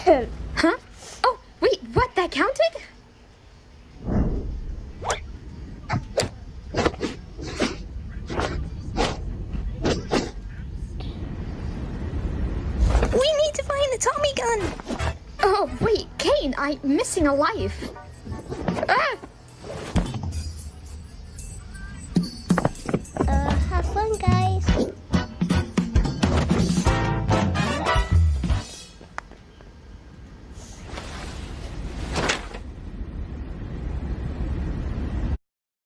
Huh? Oh, wait, what? That counted? We need to find the Tommy gun! Oh, wait, Kane, I'm missing a life.